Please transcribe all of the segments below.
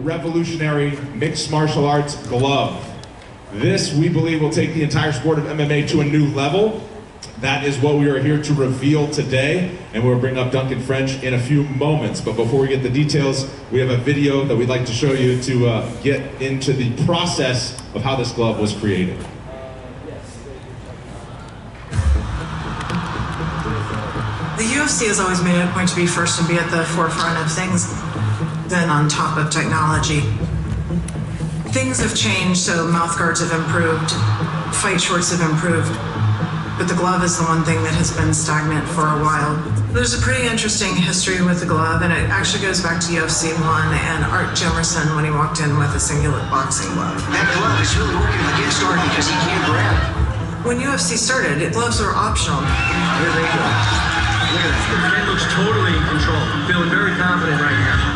revolutionary mixed martial arts glove. This, we believe, will take the entire sport of MMA to a new level. That is what we are here to reveal today, and we'll bring up Duncan French in a few moments. But before we get the details, we have a video that we'd like to show you to get into the process of how this glove was created. The UFC has always made it a point to be first and be at the forefront of things, then on top of technology. Things have changed, so mouth guards have improved, fight shorts have improved, but the glove is the one thing that has been stagnant for a while. There's a pretty interesting history with the glove, and it actually goes back to UFC 1 and Art Jemerson when he walked in with a Singlet boxing glove. That glove is really working against Art because he can't grab. When UFC started, gloves were optional. Here they go. Look at that. Ken looks totally in control. Feeling very confident right now.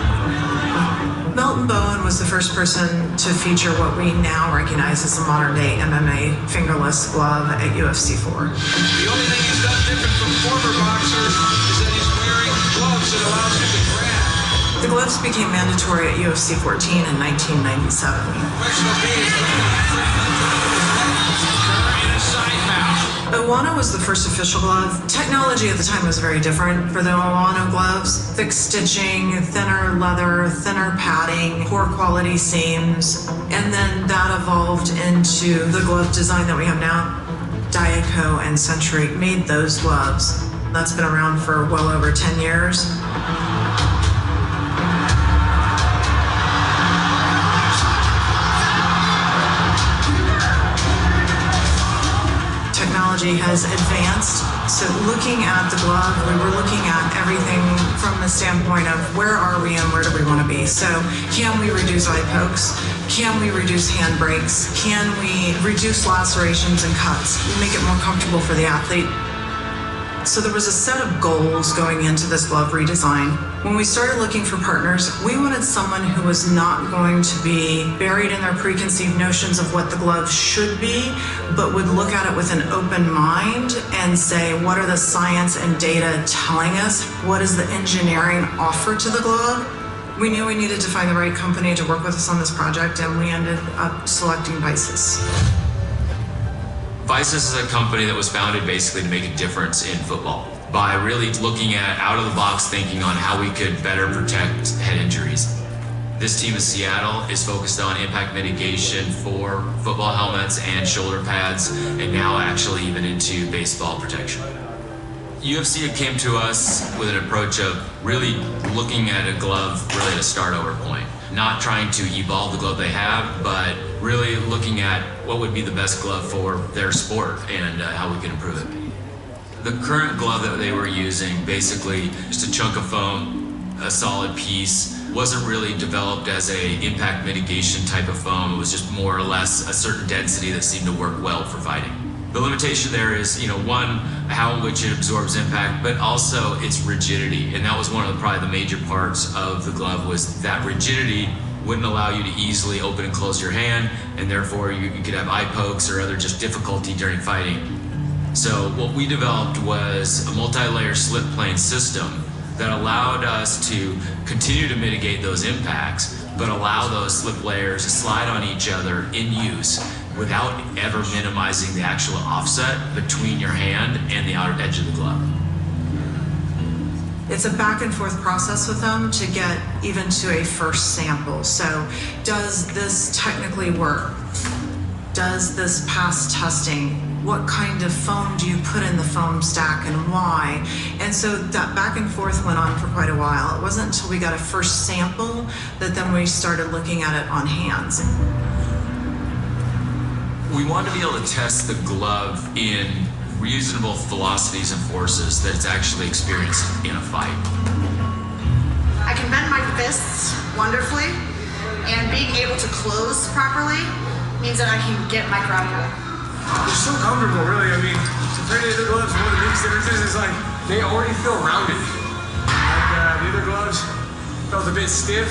Melton Bowen was the first person to feature what we now recognize as a modern-day MMA fingerless glove at UFC 4. The only thing he's done different from former boxers is that he's wearing gloves that allows him to grab. The gloves became mandatory at UFC 14 in 1997. Owano was the first official glove. Technology at the time was very different for the Owano gloves. Thick stitching, thinner leather, thinner padding, poor quality seams. And then that evolved into the glove design that we have now. Diaco and Century made those gloves. That's been around for well over 10 years. Technology has advanced, so looking at the glove, we were looking at everything from the standpoint of where are we and where do we want to be. So can we reduce eye pokes? Can we reduce hand breaks? Can we reduce lacerations and cuts? Make it more comfortable for the athlete. So there was a set of goals going into this glove redesign. When we started looking for partners, we wanted someone who was not going to be buried in their preconceived notions of what the glove should be, but would look at it with an open mind and say, what are the science and data telling us? What is the engineering offer to the glove? We knew we needed to find the right company to work with us on this project, and we ended up selecting Vices. Vices is a company that was founded basically to make a difference in football by really looking at out-of-the-box thinking on how we could better protect head injuries. This team in Seattle is focused on impact mitigation for football helmets and shoulder pads, and now actually even into baseball protection. UFC came to us with an approach of really looking at a glove really at a start-over point. Not trying to evolve the glove they have, but really looking at what would be the best glove for their sport and how we can improve it. The current glove that they were using, basically just a chunk of foam, a solid piece, wasn't really developed as a impact mitigation type of foam. It was just more or less a certain density that seemed to work well for fighting. The limitation there is, one, how in which it absorbs impact, but also its rigidity. And that was one of probably the major parts of the glove, was that rigidity wouldn't allow you to easily open and close your hand, and therefore you could have eye pokes or other just difficulty during fighting. So what we developed was a multi-layer slip plane system that allowed us to continue to mitigate those impacts, but allow those slip layers to slide on each other in use without ever minimizing the actual offset between your hand and the outer edge of the glove. It's a back and forth process with them to get even to a first sample. So does this technically work? Does this pass testing? What kind of foam do you put in the foam stack and why? And so that back and forth went on for quite a while. It wasn't until we got a first sample that then we started looking at it on hands. We want to be able to test the glove in reasonable velocities and forces that it's actually experienced in a fight. I can bend my fists wonderfully, and being able to close properly means that I can get my grapple. They're so comfortable, really. I mean, compared to the other gloves, one of the biggest differences is like they already feel rounded. Like the other gloves felt a bit stiff.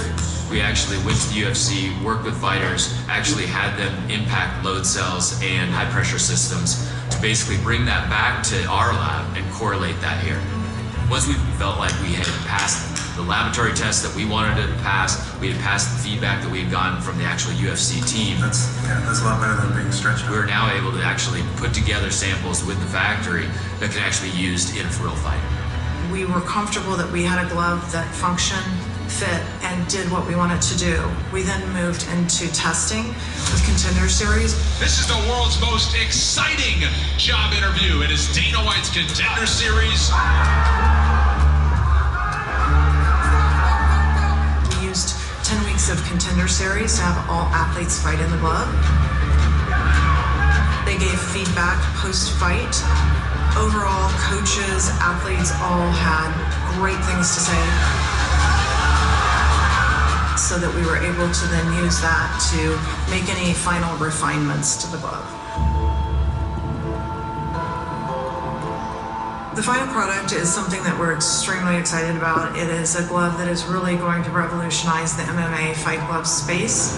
We actually went to the UFC, worked with fighters, actually had them impact load cells and high pressure systems to basically bring that back to our lab and correlate that here. Once we felt like we had passed the laboratory tests that we wanted to pass. We had passed the feedback that we had gotten from the actual UFC team. That's a lot better than being stretched out. We're now able to actually put together samples with the factory that can actually be used in a real fight. We were comfortable that we had a glove that functioned, fit, and did what we wanted to do. We then moved into testing with Contender Series. This is the world's most exciting job interview. It is Dana White's Contender Series. We used 10 weeks of Contender Series to have all athletes fight in the glove. They gave feedback post-fight. Overall, coaches, athletes all had great things to say, so that we were able to then use that to make any final refinements to the glove. The final product is something that we're extremely excited about. It is a glove that is really going to revolutionize the MMA fight glove space.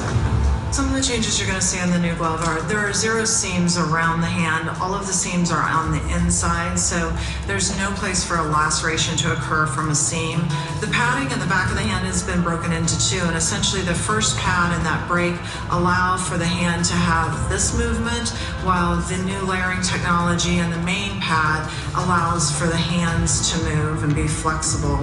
Some of the changes you're going to see on the new glove are there are 0 seams around the hand. All of the seams are on the inside, so there's no place for a laceration to occur from a seam. The padding in the back of the hand has been broken into 2, and essentially the first pad and that break allow for the hand to have this movement, while the new layering technology and the main pad allows for the hands to move and be flexible.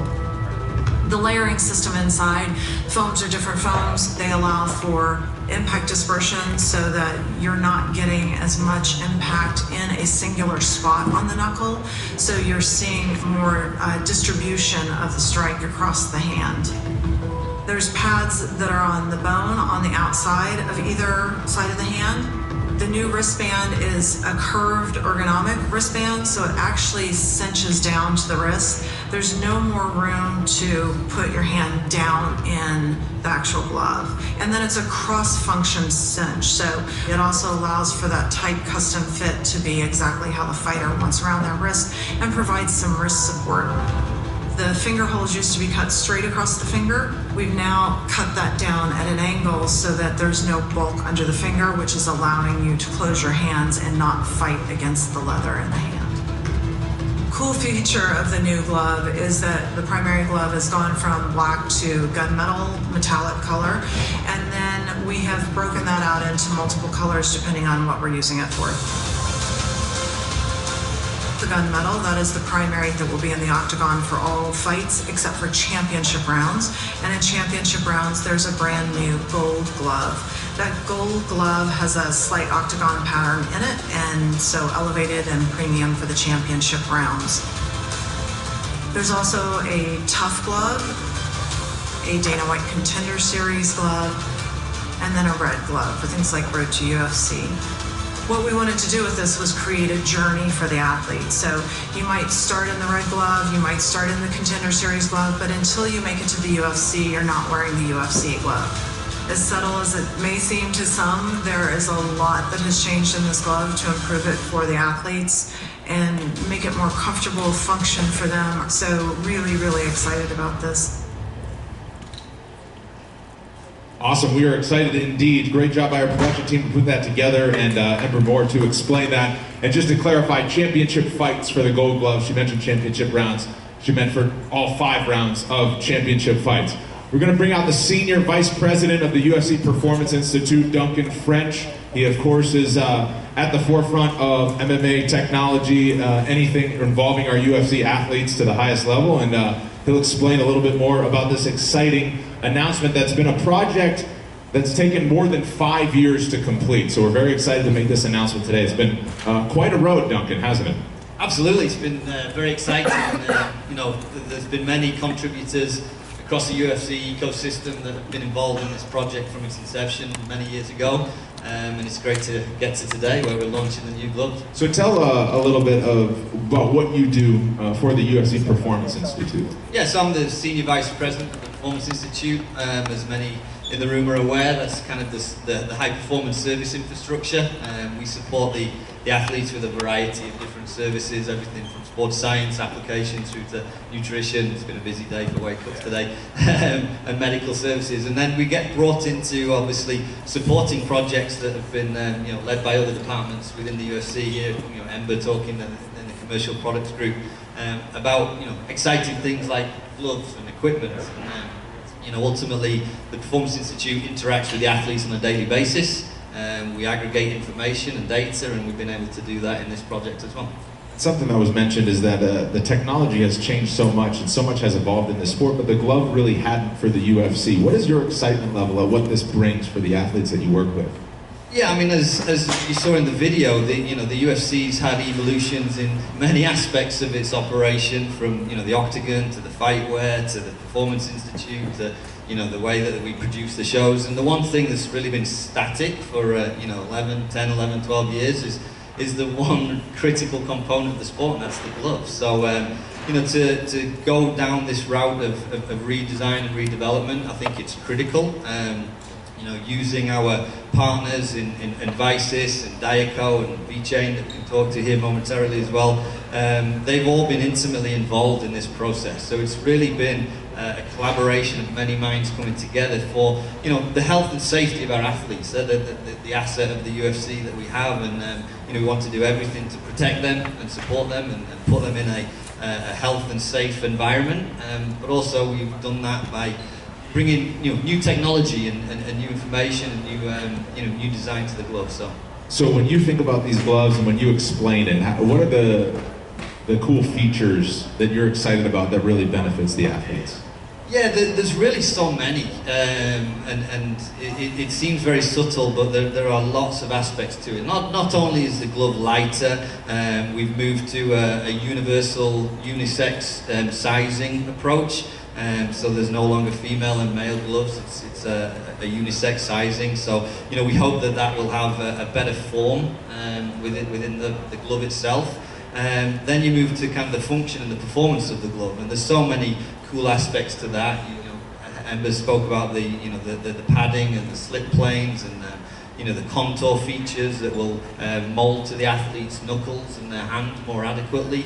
The layering system inside, foams are different foams. They allow for impact dispersion so that you're not getting as much impact in a singular spot on the knuckle. So you're seeing more distribution of the strike across the hand. There's pads that are on the bone on the outside of either side of the hand. The new wristband is a curved ergonomic wristband, so it actually cinches down to the wrist. There's no more room to put your hand down in the actual glove. And then it's a cross-function cinch, so it also allows for that tight custom fit to be exactly how the fighter wants around their wrist and provides some wrist support. The finger holes used to be cut straight across the finger. We've now cut that down at an angle so that there's no bulk under the finger, which is allowing you to close your hands and not fight against the leather in the hand. Cool feature of the new glove is that the primary glove has gone from black to gunmetal metallic color, and then we have broken that out into multiple colors depending on what we're using it for. The gunmetal, that is the primary that will be in the octagon for all fights except for championship rounds. And in championship rounds, there's a brand new gold glove. That gold glove has a slight octagon pattern in it, and so elevated and premium for the championship rounds. There's also a tough glove, a Dana White Contender Series glove, and then a red glove for things like Road to UFC. What we wanted to do with this was create a journey for the athlete. So you might start in the red glove, you might start in the Contender Series glove, but until you make it to the UFC, you're not wearing the UFC glove. As subtle as it may seem to some, there is a lot that has changed in this glove to improve it for the athletes and make it more comfortable function for them. So really, really excited about this. Awesome, we are excited indeed. Great job by our production team to put that together, and Ember Moore to explain that. And just to clarify, championship fights for the gold glove, she mentioned championship rounds. She meant for all 5 rounds of championship fights. We're gonna bring out the Senior Vice President of the UFC Performance Institute, Duncan French. He, of course, is at the forefront of MMA technology, anything involving our UFC athletes to the highest level, and he'll explain a little bit more about this exciting announcement that's been a project that's taken more than 5 years to complete. So we're very excited to make this announcement today. It's been quite a road, Duncan, hasn't it? Absolutely, it's been very exciting. There's been many contributors across the UFC ecosystem that have been involved in this project from its inception many years ago. And it's great to get to today where we're launching the new gloves. So tell a little bit about what you do for the UFC Performance Institute. Yes, I'm the Senior Vice President of the Performance Institute. As many in the room are aware, that's kind of the high performance service infrastructure. We support the athletes with a variety of different services, everything from sports science applications through to nutrition. It's been a busy day for Wake Up today, and medical services. And then we get brought into obviously supporting projects that have been led by other departments within the UFC here. Ember talking in the commercial products group. about exciting things like gloves and equipment. And, ultimately, the Performance Institute interacts with the athletes on a daily basis. We aggregate information and data, and we've been able to do that in this project as well. Something that was mentioned is that the technology has changed so much and so much has evolved in the sport, but the glove really hadn't for the UFC. What is your excitement level of what this brings for the athletes that you work with? Yeah, I mean, as you saw in the video, the UFC's had evolutions in many aspects of its operation, from the octagon to the fightwear to the Performance Institute to the way that we produce the shows. And the one thing that's really been static for 10, 11, 12 years is the one critical component of the sport, and that's the glove. So to go down this route of redesign and redevelopment, I think it's critical. Using our partners in Visis and Diaco and V-Chain that we can talk to here momentarily as well, they've all been intimately involved in this process. So it's really been a collaboration of many minds coming together for the health and safety of our athletes, the asset of the UFC that we have, and we want to do everything to protect them and support them and put them in a health and safe environment. But also we've done that by bringing new technology and new information and new design to the glove. So when you think about these gloves and when you explain it, what are the cool features that you're excited about that really benefits the athletes? Yeah, there's really so many, and it seems very subtle, but there are lots of aspects to it. Not only is the glove lighter, we've moved to a universal unisex sizing approach. So there's no longer female and male gloves, it's a unisex sizing. So we hope that will have a better form within the glove itself. Then you move to kind of the function and the performance of the glove, and there's so many cool aspects to that. Ember spoke about the padding and the slip planes and the contour features that will mold to the athlete's knuckles and their hand more adequately.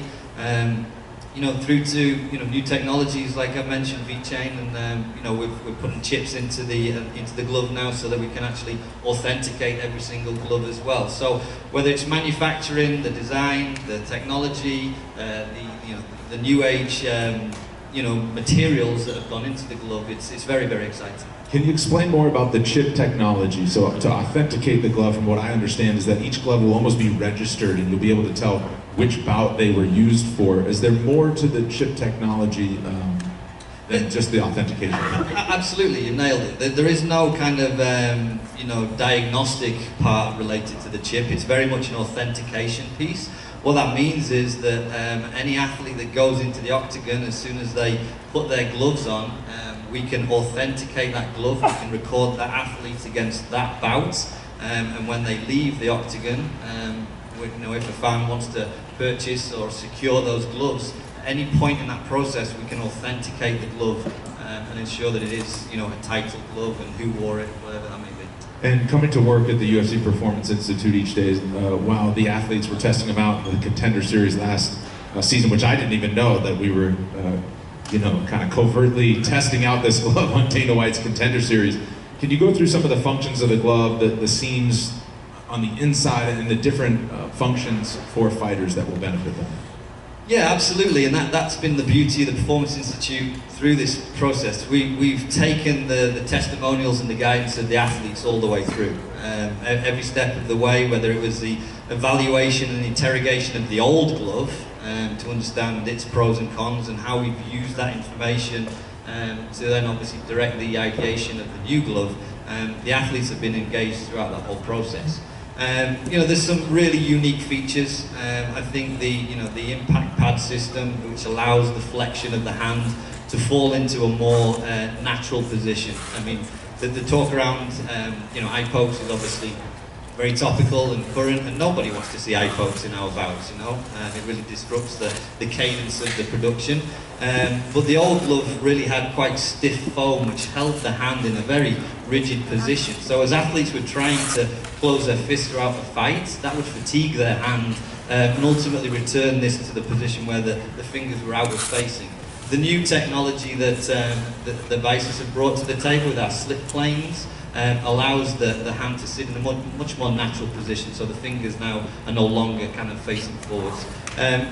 Through to new technologies like I mentioned, V-Chain, and we're putting chips into the glove now so that we can actually authenticate every single glove as well. So whether it's manufacturing, the design, the technology, the new age materials that have gone into the glove, it's very, very exciting. Can you explain more about the chip technology? So to authenticate the glove, from what I understand, is that each glove will almost be registered and you'll be able to tell which bout they were used for. Is there more to the chip technology than just the authentication? Absolutely, you nailed it. There is no kind of diagnostic part related to the chip. It's very much an authentication piece. What that means is that any athlete that goes into the octagon, as soon as they put their gloves on, we can authenticate that glove, we can record that athlete against that bout, and when they leave the octagon, if a fan wants to purchase or secure those gloves, at any point in that process we can authenticate the glove and ensure that it is a titled glove and who wore it, whatever that may be. And coming to work at the UFC Performance Institute each day, while the athletes were testing them out in the Contender Series last season, which I didn't even know that we were kind of covertly testing out this glove on Dana White's Contender Series. Can you go through some of the functions of the glove, the seams on the inside, and the different functions for fighters that will benefit them? Yeah, absolutely, and that's been the beauty of the Performance Institute through this process. We've taken the testimonials and the guidance of the athletes all the way through. Every step of the way, whether it was the evaluation and interrogation of the old glove, to understand its pros and cons and how we've used that information to then obviously direct the ideation of the new glove. The athletes have been engaged throughout that whole process. There's some really unique features. I think the impact pad system, which allows the flexion of the hand to fall into a more natural position. I mean, the talk around eye pokes is obviously very topical and current, and nobody wants to see eye pokes in our bouts, it really disrupts the cadence of the production. But the old glove really had quite stiff foam which held the hand in a very rigid position. So as athletes were trying to close their fists throughout the fight, that would fatigue their hand and ultimately return this to the position where the fingers were outward facing. The new technology that the Visis have brought to the table with our slip planes allows the hand to sit in a much more natural position, so the fingers now are no longer kind of facing forwards.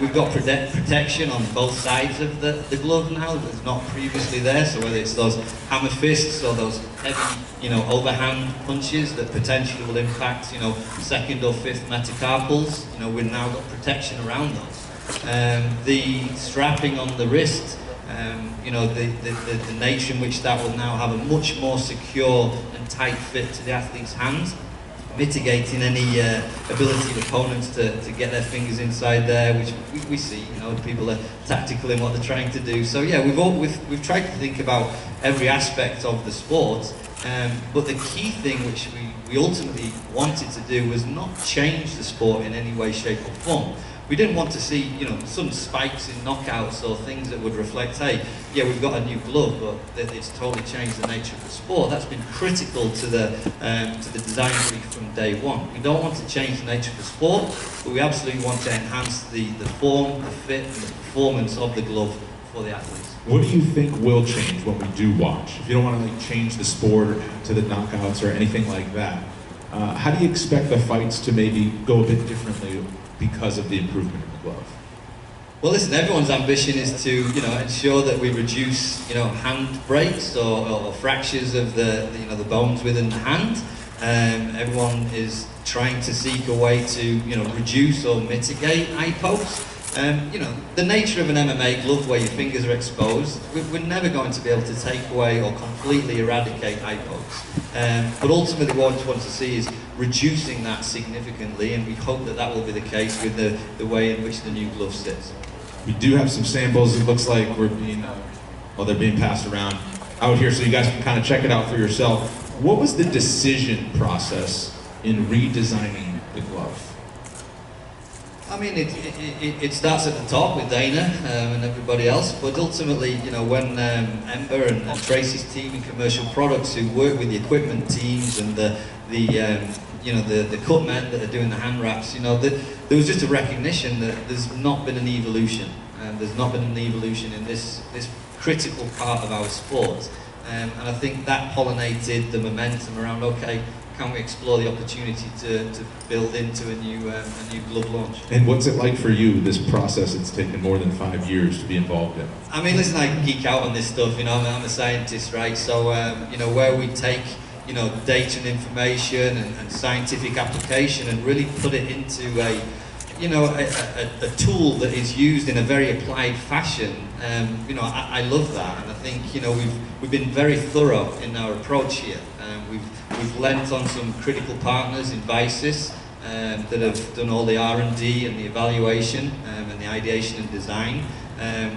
We've got protection on both sides of the glove now that's not previously there, so whether it's those hammer fists or those heavy, overhand punches that potentially will impact, second or fifth metacarpals, we've now got protection around those. The strapping on the wrist, the nature in which that will now have a much more secure and tight fit to the athlete's hands, mitigating any ability of opponents to get their fingers inside there, which we see, people are tactical in what they're trying to do. So yeah, we've tried to think about every aspect of the sport, but the key thing which we ultimately wanted to do was not change the sport in any way, shape or form. We didn't want to see, sudden spikes in knockouts or things that would reflect, hey, yeah, we've got a new glove, but it's totally changed the nature of the sport. That's been critical to the design brief from day one. We don't want to change the nature of the sport, but we absolutely want to enhance the form, the fit, and the performance of the glove for the athletes. What do you think will change when we do watch? If you don't want to change the sport or add to the knockouts or anything like that, how do you expect the fights to maybe go a bit differently because of the improvement in the glove? Well, listen, everyone's ambition is to, ensure that we reduce, hand breaks or fractures of the bones within the hand. Everyone is trying to seek a way to, reduce or mitigate eye pokes. The nature of an MMA glove where your fingers are exposed, we're never going to be able to take away or completely eradicate eye pokes. But ultimately what we want to see is reducing that significantly, and we hope that that will be the case with the way in which the new glove sits. We do have some samples. It looks like they're being passed around out here, so you guys can kind of check it out for yourself. What was the decision process in redesigning the glove? I mean, it starts at the top with Dana and everybody else, but ultimately, when Ember and Tracy's team in commercial products who work with the equipment teams and the cut men that are doing the hand wraps, there was just a recognition that there's not been an evolution. There's not been an evolution in this critical part of our sport. And I think that pollinated the momentum around, okay, can we explore the opportunity to build into a new glove launch? And what's it like for you, this process it's taken more than 5 years to be involved in? I mean, listen, I geek out on this stuff, I'm a scientist, right? So, where we take, data and information and scientific application and really put it into a tool that is used in a very applied fashion, I love that, and I think, we've been very thorough in our approach here. We've lent on some critical partners in Visis that have done all the R&D and the evaluation and the ideation and design.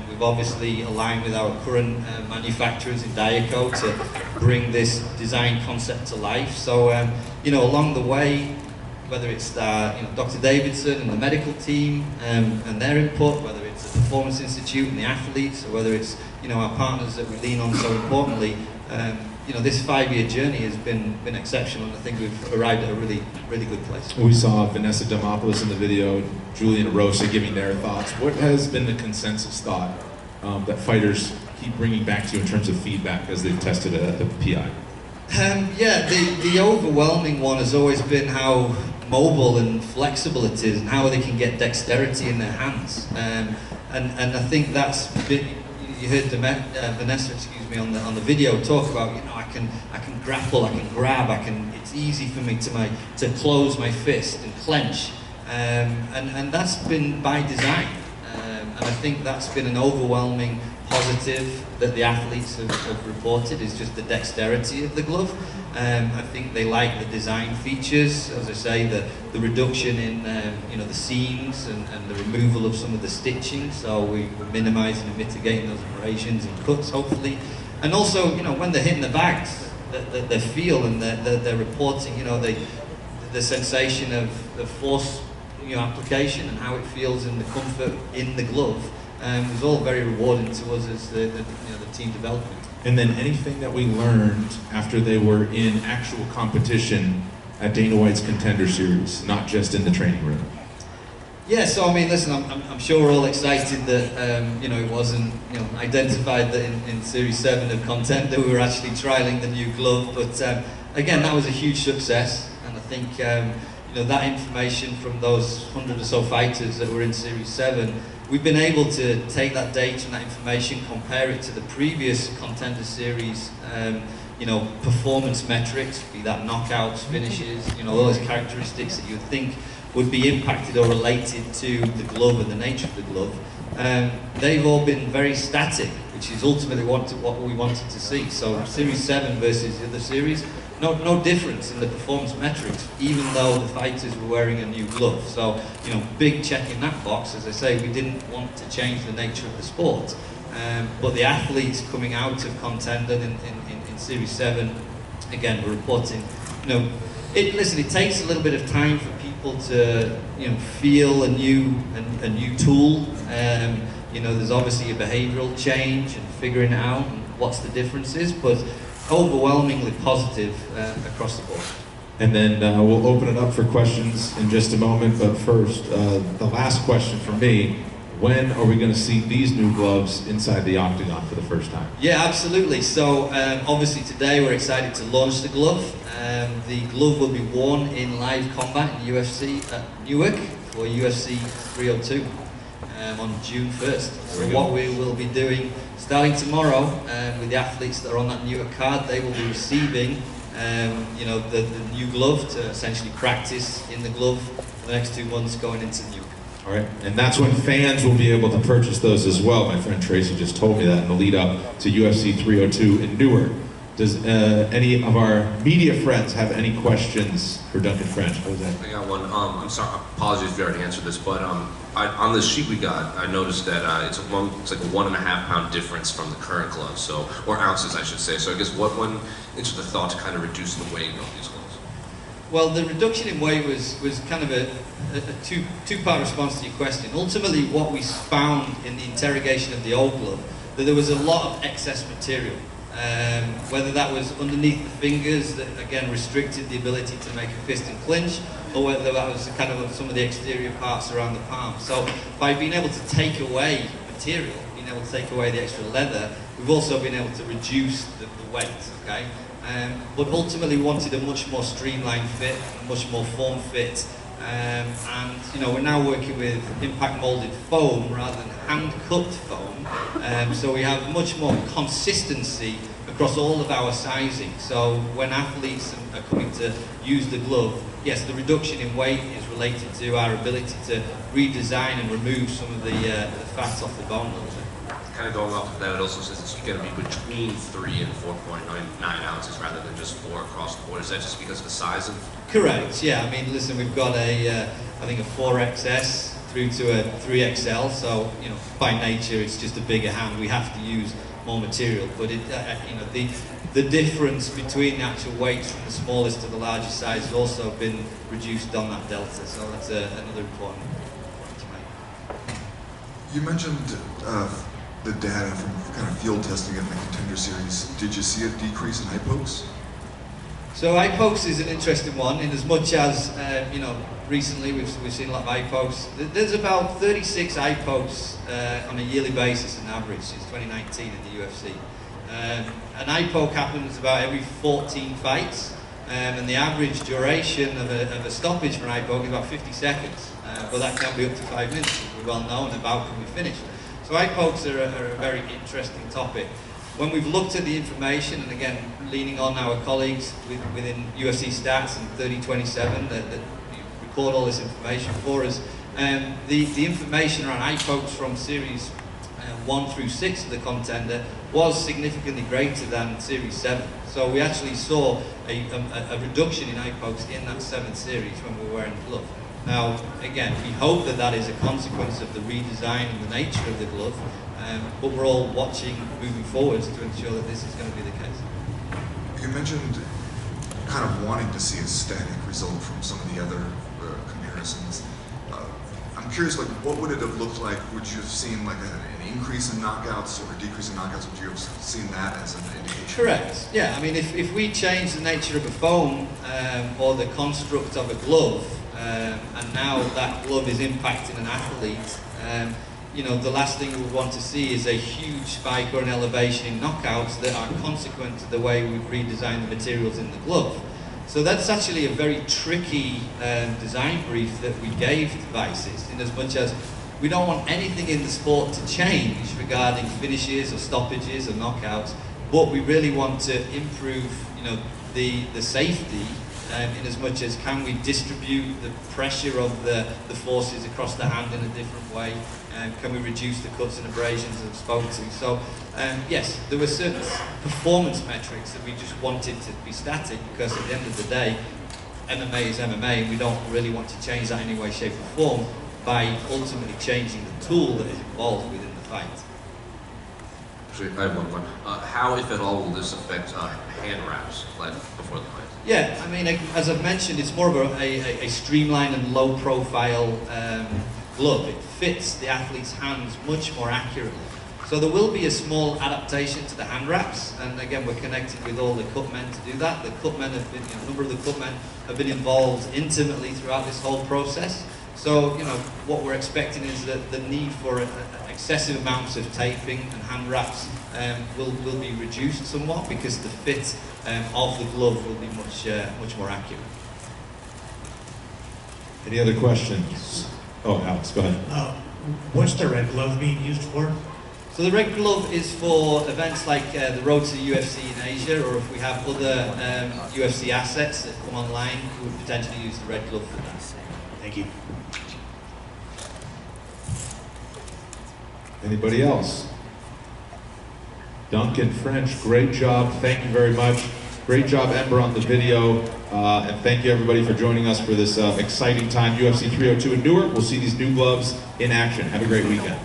We've obviously aligned with our current manufacturers in Diaco to bring this design concept to life. So, along the way, whether it's Dr. Davidson and the medical team and their input, whether it's the Performance Institute and the athletes, or whether it's our partners that we lean on so importantly, this 5-year journey has been exceptional, and I think we've arrived at a really, really good place. We saw Vanessa Demopoulos in the video, Julian Rosa giving their thoughts. What has been the consensus thought that fighters keep bringing back to you in terms of feedback as they've tested a PI? The overwhelming one has always been how mobile and flexible it is, and how they can get dexterity in their hands. And I think that's been, you heard Vanessa, on the video talk about, I can grapple, I can grab, it's easy for me to close my fist and clench, and that's been by design, and I think that's been an overwhelming positive that the athletes have reported, is just the dexterity of the glove. I think they like the design features, as I say, the reduction in the seams and the removal of some of the stitching, so we're minimising and mitigating those abrasions and cuts, hopefully. And also, when they're hitting the bags, they feel and they're reporting, the sensation of force, application and how it feels in the comfort in the glove. Was all very rewarding to us as the team development. And then anything that we learned after they were in actual competition at Dana White's Contender Series, not just in the training room? Yeah, so I mean, listen, I'm sure we're all excited that it wasn't identified that in Series 7 of Contender we were actually trialing the new glove, but again, that was a huge success, and I think you know, that information from those 100 or so fighters that were in Series 7, we've been able to take that data and that information, compare it to the previous Contender Series, you know, performance metrics, be that knockouts, finishes, you know, all those characteristics that you would think would be impacted or related to the glove and the nature of the glove. They've all been very static, which is ultimately what we wanted to see. So Series 7 versus the other series, no difference in the performance metrics, even though the fighters were wearing a new glove. So, you know, big check in that box. As I say, we didn't want to change the nature of the sport. But the athletes coming out of Contender in Series 7, again, we're reporting, you know, listen, it takes a little bit of time for people to, you know, feel a new tool. You know, there's obviously a behavioural change and figuring out what's the differences, but overwhelmingly positive across the board. And then we'll open it up for questions in just a moment, but first, the last question from me, when are we going to see these new gloves inside the octagon for the first time? Yeah, absolutely. So obviously today we're excited to launch the glove. The glove will be worn in live combat in UFC at Newark for UFC 302 on June 1st. So what we will be doing starting tomorrow with the athletes that are on that Newark card, they will be receiving you know, the new glove to essentially practice in the glove for the next 2 months going into Newark. All right, and that's when fans will be able to purchase those as well. My friend Tracy just told me that in the lead up to UFC 302 in Newark. Does any of our media friends have any questions for Duncan French? What was that? I got one. I'm sorry, apologies if you already answered this, but on the sheet we got, I noticed that it's like a 1.5 pound difference from the current glove, so, or ounces, I should say. So I guess what went into the thought to kind of reduce the weight of these gloves? Well, the reduction in weight was kind of a two-part response to your question. Ultimately, what we found in the interrogation of the old glove, that there was a lot of excess material. Whether that was underneath the fingers that again restricted the ability to make a fist and clinch, or whether that was kind of some of the exterior parts around the palm. So by being able to take away material, being able to take away the extra leather, we've also been able to reduce the weight, okay? But ultimately we wanted a much more streamlined fit, a much more form fit, and you know, we're now working with impact molded foam rather than hand cut foam, so we have much more consistency across all of our sizing. So when athletes are coming to use the glove, yes, the reduction in weight is related to our ability to redesign and remove some of the fat off the bone a little bit. Kind of going off of that, it also says it's going to be between 3 and 4.9 ounces rather than just 4 across the board. Is that just because of the size of? Correct, yeah. I mean, listen, we've got I think a 4XS through to a 3XL, so, you know, by nature it's just a bigger hand. We have to use more material, but it, you know, the difference between the actual weights from the smallest to the largest size has also been reduced on that delta, so that's another important point to make. You mentioned the data from kind of field testing in the Contender Series. Did you see a decrease in eye pokes? So eye pokes is an interesting one, in as much as you know, recently we've seen a lot of eye pokes. There's about 36 eye pokes on a yearly basis on average since 2019 in the UFC. An eye poke happens about every 14 fights, and the average duration of a stoppage for an eye poke is about 50 seconds. But that can be up to 5 minutes, as we're well known about when we finish. So eye pokes are a very interesting topic. When we've looked at the information, and again, leaning on our colleagues within UFC Stats and 3027 that record all this information for us, the information around eye pokes from Series 1 through 6 of the Contender was significantly greater than Series 7. So we actually saw a reduction in eye pokes in that 7th series when we were wearing the glove. Now, again, we hope that that is a consequence of the redesign and the nature of the glove, but we're all watching moving forwards to ensure that this is going to be the case. You mentioned kind of wanting to see a static result from some of the other comparisons. I'm curious, like, what would it have looked like? Would you have seen like an increase in knockouts or a decrease in knockouts? Would you have seen that as an indication? Correct. Yeah. I mean, if we change the nature of a foam or the construct of a glove, and now that glove is impacting an athlete, you know, the last thing we want to see is a huge spike or an elevation in knockouts that are consequent to the way we've redesigned the materials in the glove. So that's actually a very tricky design brief that we gave to Vices, in as much as we don't want anything in the sport to change regarding finishes or stoppages or knockouts, but we really want to improve, you know, the safety in as much as can we distribute the pressure of the forces across the hand in a different way, and can we reduce the cuts and abrasions as I've spoken to. So yes, there were certain performance metrics that we just wanted to be static, because at the end of the day, MMA is MMA, and we don't really want to change that in any way, shape or form by ultimately changing the tool that is involved within the fight. Actually, I have one more. How, if at all, will this affect hand wraps like before the fight? Yeah, I mean, as I've mentioned, it's more of a streamlined and low-profile glove. It fits the athlete's hands much more accurately. So there will be a small adaptation to the hand wraps, and again, we're connected with all the cut men to do that. The cut men have been, a number of the cut men have been involved intimately throughout this whole process. So, you know, what we're expecting is that the need for excessive amounts of taping and hand wraps will be reduced somewhat, because the fit of the glove will be much more accurate. Any other questions? Oh, Alex, go ahead. What's the red glove being used for? So the red glove is for events like the Road to the UFC in Asia, or if we have other UFC assets that come online, we would potentially use the red glove for that. Thank you. Anybody else? Duncan French, great job. Thank you very much. Great job, Ember, on the video. And thank you, everybody, for joining us for this exciting time. UFC 302 in Newark. We'll see these new gloves in action. Have a great weekend.